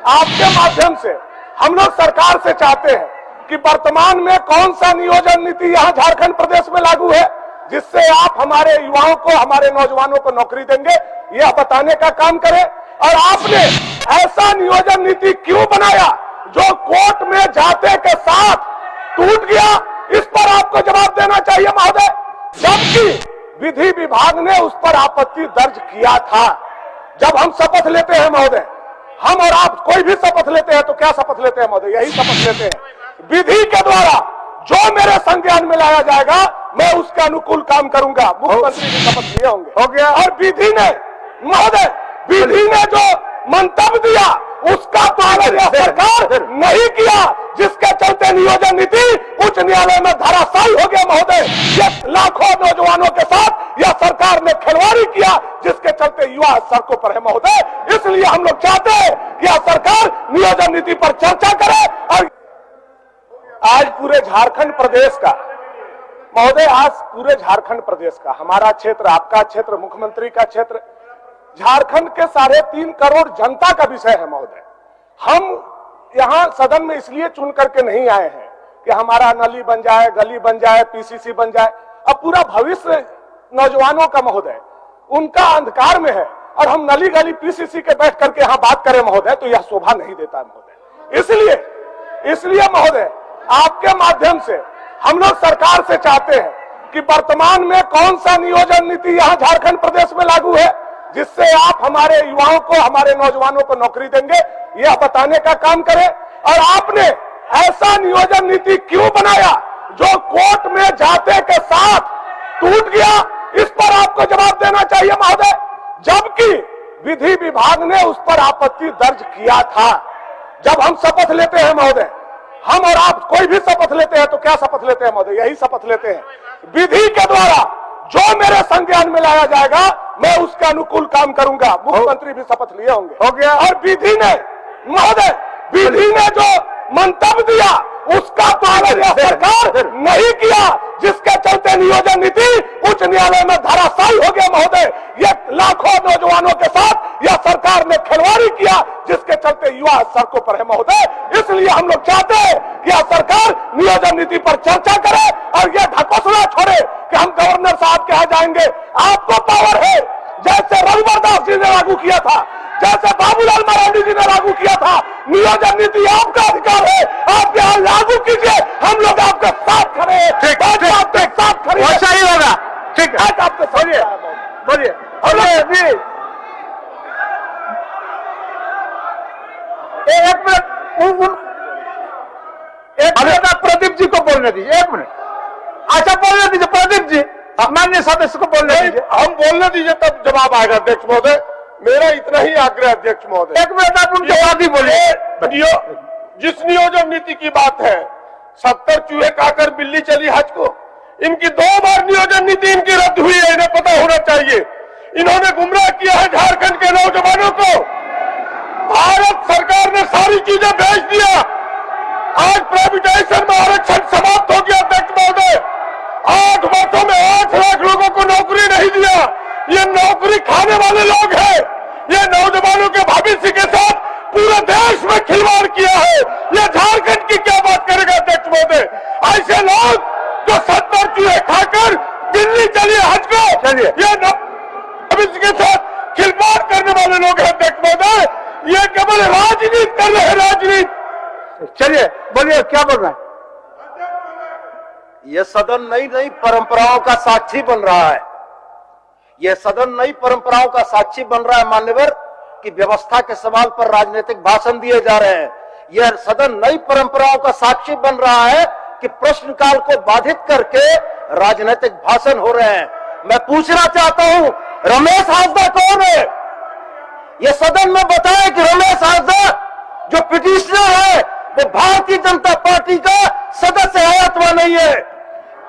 आपके माध्यम से हम लोग सरकार से चाहते हैं कि वर्तमान में कौन सा नियोजन नीति यहाँ झारखंड प्रदेश में लागू है जिससे आप हमारे युवाओं को, हमारे नौजवानों को नौकरी देंगे, यह बताने का काम करें। और आपने ऐसा नियोजन नीति क्यों बनाया जो कोर्ट में जाते के साथ टूट गया, इस पर आपको जवाब देना चाहिए महोदय। जबकि विधि विभाग ने उस पर आपत्ति दर्ज किया था। जब हम शपथ लेते हैं महोदय, हम और आप कोई भी शपथ लेते हैं तो क्या शपथ लेते हैं महोदय? यही शपथ लेते हैं विधि के द्वारा जो मेरे संज्ञान में लाया जाएगा मैं उसके अनुकूल काम करूंगा। मुख्यमंत्री भी शपथ लिए होंगे, हो गया। और विधि ने महोदय, विधि ने जो मंतव्य दिया उसका पालन यह सरकार नहीं किया, जिसके चलते नियोजन नीति उच्च न्यायालय में धराशायी हो गया महोदय। ये लाखों नौजवानों के साथ यह सरकार ने खिलवाड़ी किया, जिसके चलते युवा सड़कों पर है महोदय। इसलिए हम लोग चाहते हैं कि यह सरकार नियोजन नीति पर चर्चा करे। और आज पूरे झारखंड प्रदेश का महोदय, आज पूरे झारखंड प्रदेश का, हमारा क्षेत्र, आपका क्षेत्र, मुख्यमंत्री का क्षेत्र, झारखंड के 3.5 करोड़ जनता का विषय है महोदय। हम यहाँ सदन में इसलिए चुन करके नहीं आए हैं कि हमारा नली बन जाए, गली बन जाए, पीसीसी बन जाए। अब पूरा भविष्य नौजवानों का महोदय, उनका अंधकार में है और हम नली गली पीसीसी के बैठ करके यहाँ बात करें महोदय, तो यह शोभा नहीं देता महोदय। इसलिए महोदय, आपके माध्यम से हम लोग सरकार से चाहते हैं कि वर्तमान में कौन सा नियोजन नीति यहाँ झारखंड प्रदेश में लागू है जिससे आप हमारे युवाओं को, हमारे नौजवानों को नौकरी देंगे, यह बताने का काम करें। और आपने ऐसा नियोजन नीति क्यों बनाया जो कोर्ट में जाते के साथ टूट गया, इस पर आपको जवाब देना चाहिए महोदय। जबकि विधि विभाग ने उस पर आपत्ति दर्ज किया था। जब हम शपथ लेते हैं महोदय, हम और आप कोई भी शपथ लेते हैं तो क्या शपथ लेते हैं महोदय? यही शपथ लेते हैं विधि के द्वारा जो मेरे संज्ञान में लाया जाएगा मैं उसके अनुकूल काम करूंगा। मुख्यमंत्री भी शपथ लिए होंगे, हो गया। और विधि ने महोदय, विधि ने जो मंतव्य दिया उसका पालन यह सरकार नहीं किया, जिसके चलते नियोजन नीति उच्च न्यायालय में धराशायी हो गया महोदय। ये लाखों नौजवानों के साथ यह सरकार ने खिलवाड़ी किया, जिसके चलते युवा सड़कों पर है महोदय। इसलिए हम लोग चाहते हैं कि यह सरकार नियोजन नीति पर चर्चा करे और यह ढकोसला छोड़े कि हम गवर्नर साहब के यहाँ जाएंगे। आपको पावर है, जैसे रघुवर दास जी ने लागू किया था, जैसे बाबूलाल मरांडी जी ने लागू किया था। नियोजन नीति आपका अधिकार है, आप यहाँ लागू कीजिए, हम लोग आपके साथ खड़े हैं। आपके साथ खड़े हैं, वैसा ही होगा। ठीक है, आपके बोलिए बोलिए। एक मिनट आप प्रदीप जी को बोलने दीजिए, 1 मिनट। अच्छा, बोलने दीजिए प्रदीप जी, माननीय सदस्य को बोलने दीजिए। हम बोलने दीजिए तब जवाब आएगा अध्यक्ष महोदय। मेरा इतना ही आग्रह अध्यक्ष महोदय। 1 मिनट आप उनके बाद ही बोलिए। जिस नियोजन नीति की बात है, 70 चूहे खाकर बिल्ली चली हज को, इनकी 2 बार नियोजन नीति इनकी रद्द हुई है, इन्हें पता होना चाहिए। इन्होंने गुमराह किया है झारखंड के नौजवानों को। भारत सरकार ने सारी चीजें बेच दिया। आज प्राइवेटाइजेशन में आरक्षण समाप्त हो गया अध्यक्ष महोदय। 8 वर्षों में 8 लाख लोगों को नौकरी नहीं दिया। ये नौकरी खाने वाले लोग हैं। ये नौजवानों के भविष्य के साथ पूरे देश में खिलवाड़ किया है। ये झारखंड की क्या बात करेगा अध्यक्ष महोदय? ऐसे लोग जो 70 चूहे खाकर दिल्ली चलिए हज को, चलिए, ये भविष्य के साथ खिलवाड़ करने वाले लोग हैं अध्यक्ष महोदय। ये केवल राजनीति कर रहे हैं, राजनीति। चलिए बोलिए, क्या बोल रहे हैं? यह सदन नई नई परंपराओं का साक्षी बन रहा है। यह सदन नई परंपराओं का साक्षी बन रहा है मान्यवर, कि व्यवस्था के सवाल पर राजनीतिक भाषण दिए जा रहे हैं। यह सदन नई परंपराओं का साक्षी बन रहा है कि प्रश्नकाल को बाधित करके राजनीतिक भाषण हो रहे हैं। मैं पूछना चाहता हूं, रमेश हासदा कौन है? यह सदन में बताए कि रमेश हासदा जो पिटिशनर है वो भारतीय जनता पार्टी का सदस्य है अथवा नहीं है।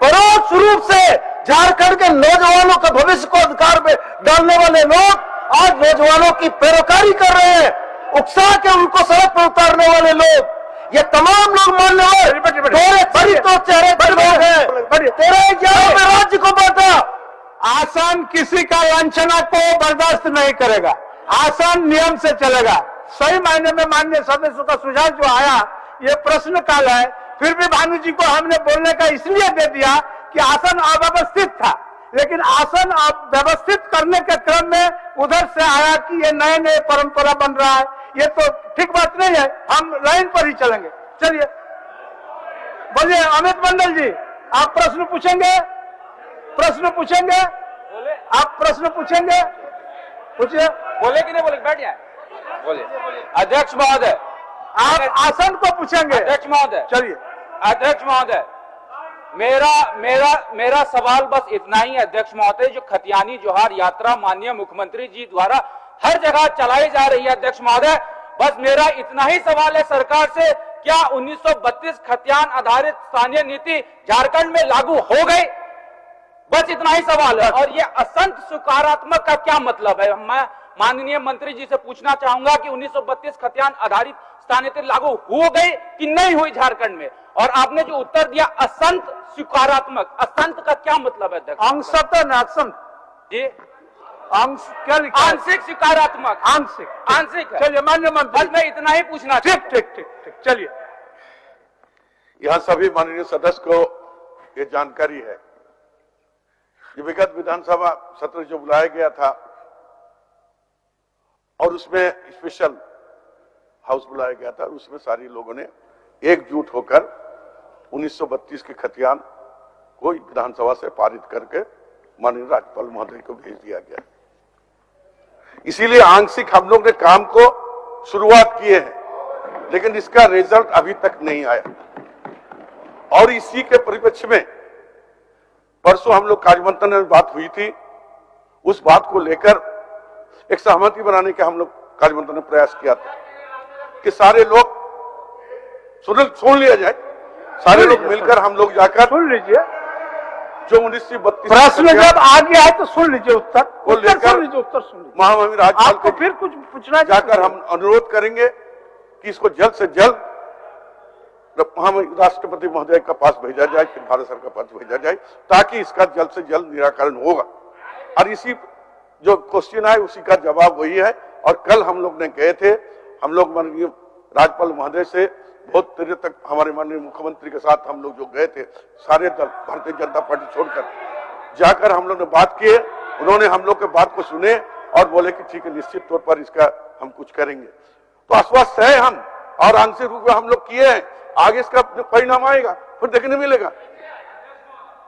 परोक्ष रूप से झारखंड के नौजवानों के भविष्य को अधिकार में डालने वाले लोग आज नौजवानों की पैरोकारी कर रहे हैं, उकसा के उनको सड़क पर उतारने वाले लोग, ये तमाम लोग मानने वाले बड़ी तो चेहरे पर लोग हैं। तेरे एग्जाम में राज्य को बांटा। आसन किसी का लांछना को बर्दाश्त नहीं करेगा, आसन नियम से चलेगा। सही मायने में माननीय सदस्यों का सुझाव जो आया ये प्रश्न काल है। फिर भी भानु जी को हमने बोलने का इसलिए दे दिया कि आसन अव्यवस्थित था, लेकिन आसन व्यवस्थित करने के क्रम में उधर से आया कि ये नए नए परंपरा बन रहा है। ये तो ठीक बात नहीं है, हम लाइन पर ही चलेंगे। चलिए बोलिए अमित मंडल जी, आप प्रश्न पूछेंगे? प्रश्न पूछेंगे? आप प्रश्न पूछेंगे? पूछिए। बोले कि नहीं बोले? बैठ जाए, बोले। अध्यक्ष महोदय, आप आसन को पूछेंगे? अध्यक्ष महोदय, चलिए। अध्यक्ष महोदय, मेरा सवाल बस इतना ही है अध्यक्ष महोदय। जो खतियानी जोहार यात्रा माननीय मुख्यमंत्री जी द्वारा हर जगह चलाई जा रही है अध्यक्ष महोदय, बस मेरा इतना ही सवाल है सरकार से, क्या 1932 खतियान आधारित स्थानीय नीति झारखंड में लागू हो गई? बस इतना ही सवाल है। और ये असंत सकारात्मक का क्या मतलब है? मैं माननीय मंत्री जी से पूछना चाहूंगा कि 1932 खतियान आधारित स्थानीय नीति लागू हो गई कि नहीं हुई झारखंड में? और आपने जो उत्तर दिया असंत सकारात्मक, असंत का क्या मतलब है अध्यक्ष? अंशतः असंत जी, अंश क्या लिखा? आंशिक सकारात्मक। आंशिक है। चलिए मान्य मंत्री, बस मैं इतना ही पूछना। ठीक ठीक ठीक ठीक, चलिए। यहां सभी माननीय सदस्य को ये जानकारी है कि विगत विधानसभा सत्र जो बुलाया गया था और उसमें स्पेशल हाउस बुलाया गया था, उसमें सारे लोगों ने एकजुट होकर 1932 के खतियान को विधानसभा से पारित करके माननीय राज्यपाल महोदय को भेज दिया गया। इसीलिए आंशिक हम लोग ने काम को शुरुआत किए हैं, लेकिन इसका रिजल्ट अभी तक नहीं आया। और इसी के परिप्रेक्ष्य में परसों हम लोग कार्यमंत्रण में बात हुई थी, उस बात को लेकर एक सहमति बनाने का हम लोग कार्यमंत्रण ने प्रयास किया था कि सारे लोग सुन लिया जाए, सारे लोग मिलकर हम लोग जाकर सुन लीजिए। जो 1932 प्रश्न जब आ गया है तो सुन लीजिए उत्तर। वो लेकर सुन लीजिए, उत्तर सुन लीजिए। महामहिम राज्यपाल आपको को फिर कुछ पूछना जाकर हम अनुरोध करेंगे कि इसको जल्द से जल्द महामहिम राष्ट्रपति महोदय का पास भेजा जाए, फिर भारत सरकार के पास भेजा जाए, ताकि इसका जल्द से जल्द निराकरण होगा। और इसी जो क्वेश्चन है उसी का जवाब वही है। और कल हम लोग ने गए थे, हम लोग माननीय राज्यपाल महोदय से बहुत देर तक, हमारे माननीय मुख्यमंत्री के साथ हम लोग जो गए थे, सारे दल भारतीय जनता पार्टी छोड़कर जाकर हम लोग ने बात किए। उन्होंने हम लोग के बात को सुने और बोले कि ठीक है, निश्चित तौर पर इसका हम कुछ करेंगे। तो आश्वस्त है हम, और आंशिक रूप में हम लोग किए हैं। आगे इसका परिणाम आएगा, फिर देखने मिलेगा।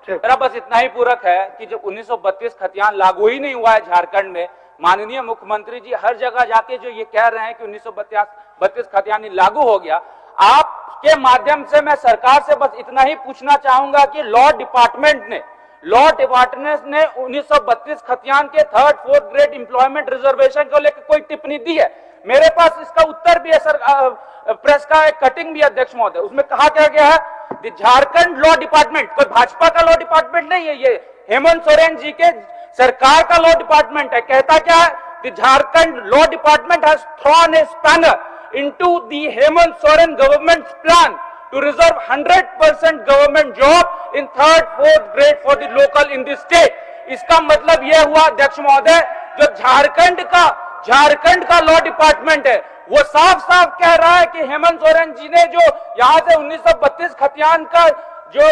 मेरा बस इतना ही पूरक है कि जब 1932 खतियान लागू ही नहीं हुआ है झारखंड में, माननीय मुख्यमंत्री जी हर जगह जाके जो ये कह रहे हैं कि 1932 खतियान लागू हो गया, आपके माध्यम से मैं सरकार से बस इतना ही पूछना चाहूंगा कि लॉ डिपार्टमेंट ने 1932 खतियान के 3rd 4th grade employment reservation को लेकर कोई टिप्पणी दी है? मेरे पास इसका उत्तर भी है सर, प्रेस का एक कटिंग भी अध्यक्ष महोदय, उसमें कहा क्या गया है? झारखंड लॉ डिपार्टमेंट कोई भाजपा का लॉ डिपार्टमेंट नहीं है, ये हेमंत सोरेन जी के सरकार का लॉ डिपार्टमेंट है। कहता क्या है? The Jharkhand law department has thrown a spanner into the Hemant Soren government's plan to reserve 100% government job in 3rd 4th grade for the local in the state। इसका मतलब यह हुआ अध्यक्ष महोदय, जो झारखंड का लॉ डिपार्टमेंट है वो साफ साफ कह रहा है कि हेमंत सोरेन जी ने जो यहां से 1932 खतियान का जो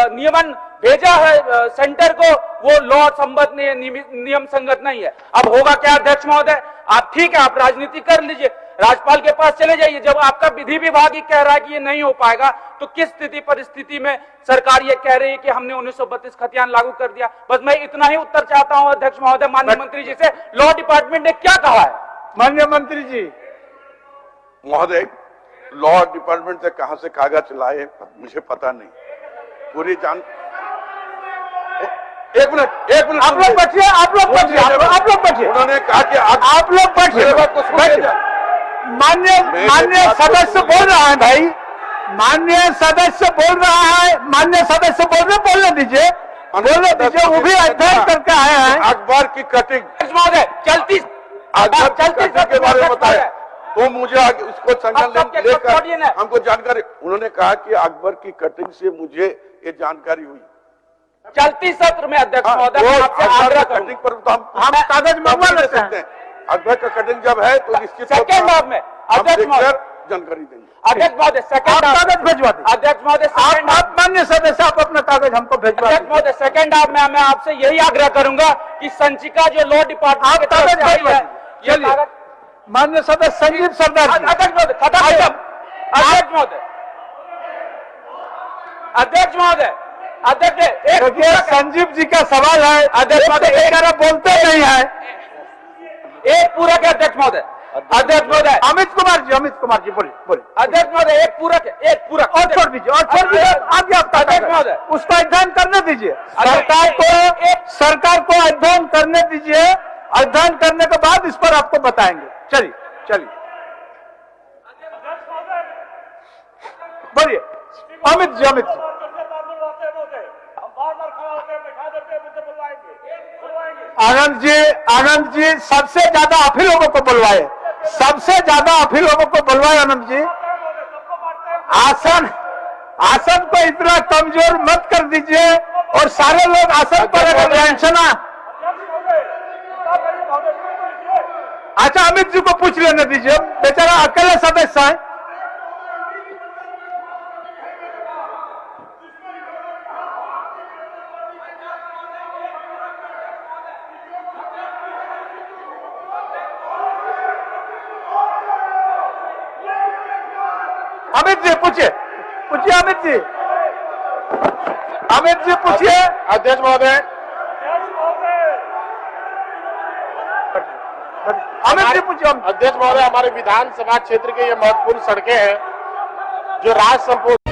नियमन भेजा है सेंटर को, वो लॉ संबद्ध नहीं है, नियम संगत नहीं है। अब होगा क्या अध्यक्ष महोदय? आप ठीक है, आप राजनीति कर लीजिए, राज्यपाल के पास चले जाइए। जब आपका विधि विभाग ही कह रहा है कि ये नहीं हो पाएगा, तो किस स्थिति परिस्थिति में सरकार ये कह रही है कि हमने 1932 खतियान लागू कर दिया? बस मैं इतना ही उत्तर चाहता हूं अध्यक्ष महोदय माननीय मंत्री जी से, लॉ डिपार्टमेंट ने क्या कहा है? माननीय मंत्री जी। महोदय, लॉ डिपार्टमेंट से कहां से कागज लाए मुझे पता नहीं, पूरी जान। एक मिनट आप लोग बैठिए, आप लोग बैठिए। उन्होंने कहा कि आप लोग बैठिए। माननीय सदस्य बोल रहा है भाई, माननीय सदस्य बोल रहा है, माननीय सदस्य बोलने दीजिए, वो भी अध्ययन करके आए हैं। अखबार की कटिंग चलती के बारे में बताया, तो मुझे उसको संज्ञान लेकर हमको जानकारी, उन्होंने कहा कि अकबर की कटिंग से मुझे ये जानकारी हुई चलती सत्र में अध्यक्ष महोदय, कटिंग पर तो हम कागज मंगवा लेते हैं। अकबर का कटिंग जब है तो निश्चित सेकेंड हाफ में हम अध्यक्ष महोदय। declare जानकारी देंगे। अध्यक्ष महोदय आप सेकंड कागज भिजवा दीजिए। अध्यक्ष महोदय सेकंड आप मान्य सदस्य आप अपना कागज हमको भिजवा अध्यक्ष दीजिए। महोदय सेकंड हाफ में मैं आपसे यही आग्रह करूंगा कि संचिका जो लॉ डिपार्टमेंट की तरफ से आई है, ये चलिए। कागज मान्य सदस्य संजीव सरदार जी। अध्यक्ष महोदय खत्म करिए। अध्यक्ष महोदय अध्यक्ष महोदय अध्यक्ष एक देखिए संजीव जी का सवाल है, अध्यक्ष महोदय एक तरह बोलते नहीं है। एक पूरक है अध्यक्ष महोदय। अध्यक्ष महोदय अमित कुमार जी बोलिए बोलिए। अध्यक्ष महोदय एक पूरक है, एक पूरक और छोड़ दीजिए आगे आपका अध्यक्ष महोदय उसका अध्ययन करने दीजिए। अध्यक्ष सरकार को अध्ययन करने दीजिए। अध्ययन करने के बाद इस पर आपको बताएंगे। चलिए चलिए बोलिए अमित जी। आनंद जी सबसे ज्यादा आप ही लोगों को बुलवाए, सबसे ज्यादा आप ही लोगों को बुलवाए। आनंद जी आसन को इतना कमजोर मत कर दीजिए और सारे लोग आसन पर अगर लांछना। अच्छा अमित जी को पूछ लेने दीजिए, बेचारा अकेले सदस्य है। अमित जी पूछिए अमित जी पूछिए। अध्यक्ष महोदय, अमित जी पूछिए। अध्यक्ष महोदय, हमारे विधानसभा क्षेत्र के ये महत्वपूर्ण सड़कें हैं जो राज संपत्ति